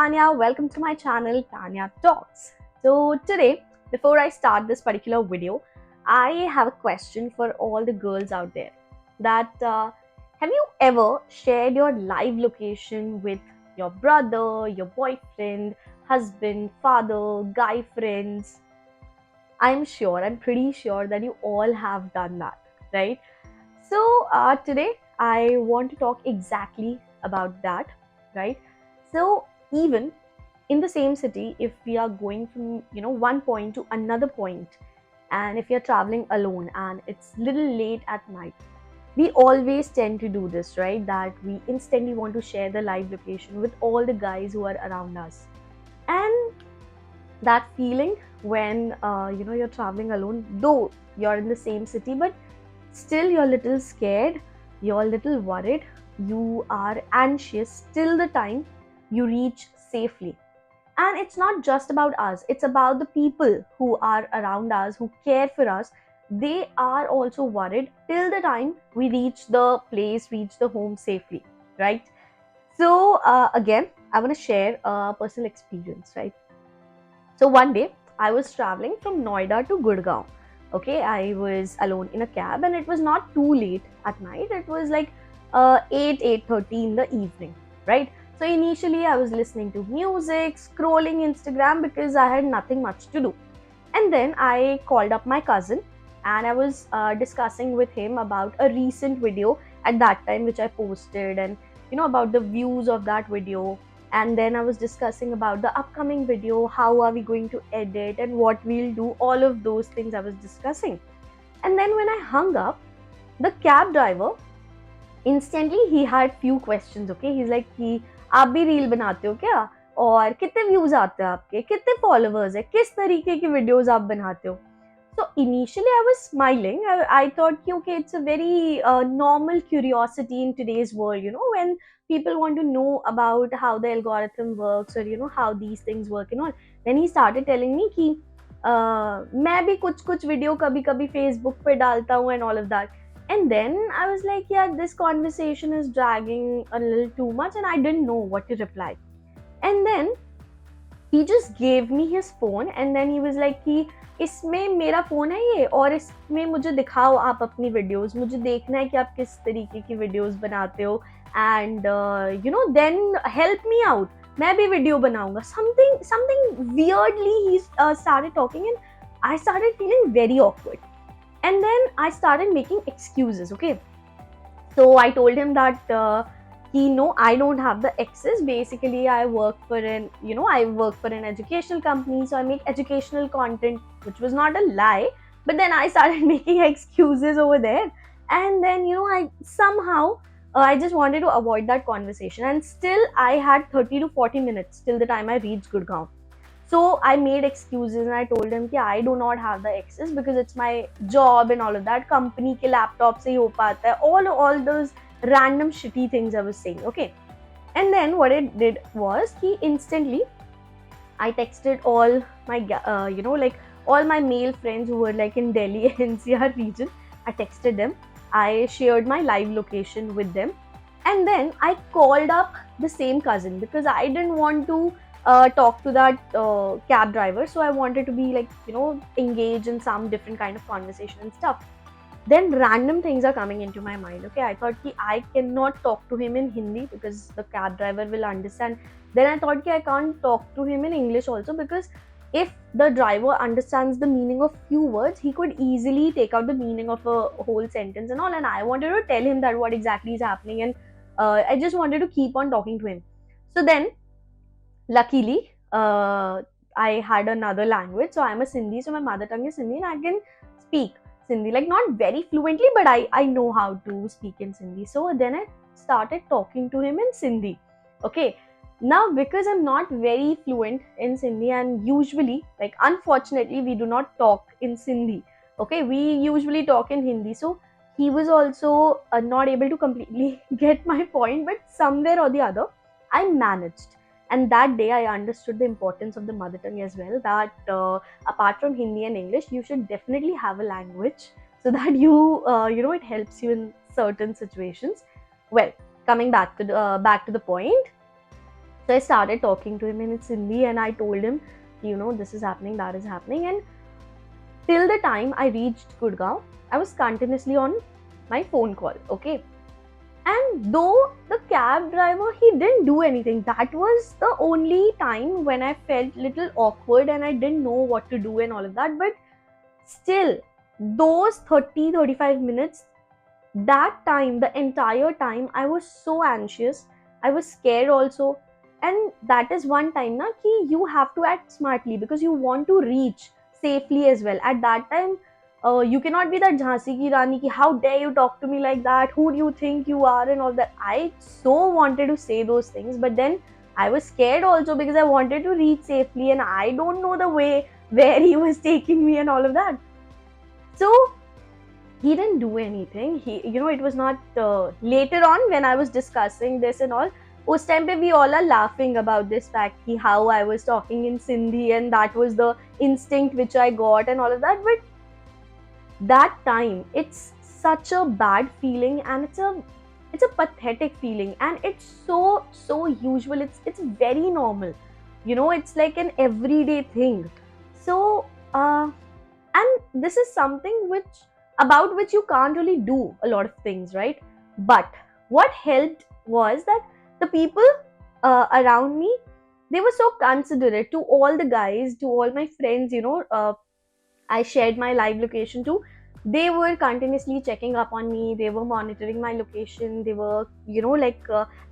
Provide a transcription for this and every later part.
Tanya. Welcome to my channel, Tanya Talks. So today, before I start this particular video, I have a question for all the girls out there. Have you ever shared your live location with your brother, your boyfriend, husband, father, guy friends? I'm pretty sure that you all have done that, right? So today I want to talk exactly about that, right? So even in the same city, if we are going from one point to another point, and if you're traveling alone and it's little late at night, we always tend to do this, right? That we instantly want to share the live location with all the guys who are around us, and that feeling when you're traveling alone, though you're in the same city, but still you're a little scared, you're a little worried, you are anxious till the time you reach safely. And it's not just about us, it's about the people who are around us, who care for us. They are also worried till the time we reach the place, reach the home safely, right? So again, I want to share a personal experience, right? So one day I was traveling from Noida to Gurgaon. Okay, I was alone in a cab and it was not too late at night. It was like 8:30 in the evening, right? So initially I was listening to music, scrolling Instagram because I had nothing much to do. And then I called up my cousin and I was discussing with him about a recent video at that time which I posted, and about the views of that video. And then I was discussing about the upcoming video, how are we going to edit and what we'll do, all of those things I was discussing. And then when I hung up, the cab driver instantly he had few questions. Okay, he's like कि आप भी reel बनाते हो क्या, और कितने views आते हैं आपके, कितने फॉलोअर्स है, किस तरीके की वीडियोस आप बनाते हो. So initially I was smiling. I thought okay, it's a very normal curiosity in today's world, when people want to know about how the algorithm works, or how these things work and all. Then he started telling me कि मैं भी कुछ कुछ video कभी कभी Facebook पे डालता हूँ and all of that. And then I was like, yeah, this conversation is dragging a little too much, and I didn't know what to reply. And then he just gave me his phone, and then he was like कि इसमें मेरा phone है ये, और इसमें मुझे दिखाओ आप अपनी वीडियोस, मुझे देखना है कि आप किस तरीके की वीडियोस बनाते हो, and then help me out, मैं भी वीडियो बनाऊंगा. Something weirdly he started talking, and I started feeling very awkward. And then I started making excuses. Okay, so I told him that I don't have the access. Basically, I work for an educational company, so I make educational content, which was not a lie. But then I started making excuses over there, and then I somehow I just wanted to avoid that conversation, and still I had 30 to 40 minutes till the time I reached Gurgaon. So I made excuses and I told him that I do not have the access because it's my job and all of that. Company ke laptop se hi ho pata hai. All those random shitty things I was saying. Okay. And then what it did was he instantly I texted all my like all my male friends who were like in Delhi NCR region. I texted them. I shared my live location with them, and then I called up the same cousin because I didn't want to talk to that cab driver. So I wanted to be like engaged in some different kind of conversation and stuff. Then random things are coming into my mind. Okay, I thought ki I cannot talk to him in Hindi because the cab driver will understand. Then I thought ki I can't talk to him in English also, because if the driver understands the meaning of few words, he could easily take out the meaning of a whole sentence and all. And I wanted to tell him that what exactly is happening, and I just wanted to keep on talking to him. So then luckily I had another language, so I'm a Sindhi, so my mother tongue is Sindhi and I can speak Sindhi, like not very fluently, but I know how to speak in Sindhi. So then I started talking to him in Sindhi. Okay, now because I'm not very fluent in Sindhi, and usually, like unfortunately, we do not talk in Sindhi. Okay, we usually talk in Hindi. So he was also not able to completely get my point, but somewhere or the other I managed. And that day I understood the importance of the mother tongue as well, that apart from Hindi and English, you should definitely have a language so that it helps you in certain situations. Well, coming back to the point, So I started talking to him in Hindi and I told him, this is happening, that is happening. And till the time I reached Gurgaon, I was continuously on my phone call, okay? And though the cab driver, he didn't do anything. That was the only time when I felt little awkward and I didn't know what to do and all of that. But still, those 30-35 minutes, that time, the entire time, I was so anxious. I was scared also. And that is one time na ki you have to act smartly because you want to reach safely as well. At that time, you cannot be that Jhansi ki Rani ki, how dare you talk to me like that? Who do you think you are? And all that. I so wanted to say those things, but then I was scared also because I wanted to reach safely and I don't know the way where he was taking me and all of that. So he didn't do anything. It was not later on when I was discussing this and all. Us time pe we all are laughing about this fact how I was talking in Sindhi and that was the instinct which I got and all of that. But that time, it's such a bad feeling and it's a pathetic feeling and it's so usual. It's very normal. It's like an everyday thing. So and this is something about which you can't really do a lot of things, right? But what helped was that the people around me, they were so considerate to all the guys, to all my friends. I shared my live location too. They were continuously checking up on me. They were monitoring my location. They were,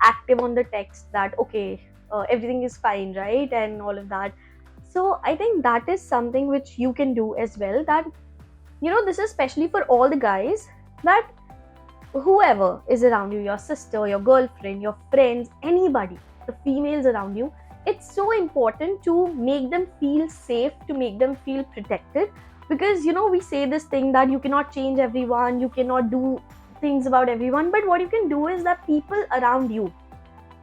active on the text that, okay, everything is fine, right? And all of that. So I think that is something which you can do as well. That, this is especially for all the guys, that whoever is around you, your sister, your girlfriend, your friends, anybody, the females around you, it's so important to make them feel safe, to make them feel protected. Because we say this thing that you cannot change everyone, you cannot do things about everyone, but what you can do is that people around you,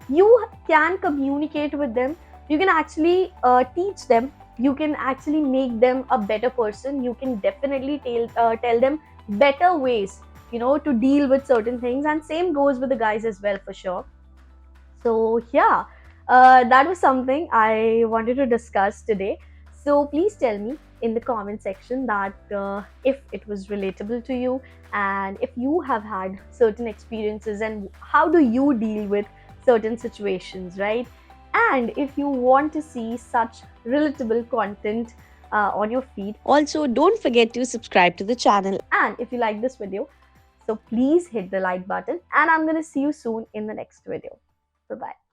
you can communicate with them. You can actually teach them. You can actually make them a better person. You can definitely tell them better ways, to deal with certain things. And same goes with the guys as well, for sure. So yeah, that was something I wanted to discuss today. So please tell me in the comment section that if it was relatable to you and if you have had certain experiences and how do you deal with certain situations, right? And if you want to see such relatable content on your feed. Also, don't forget to subscribe to the channel. And if you like this video, so please hit the like button and I'm going to see you soon in the next video. Bye bye.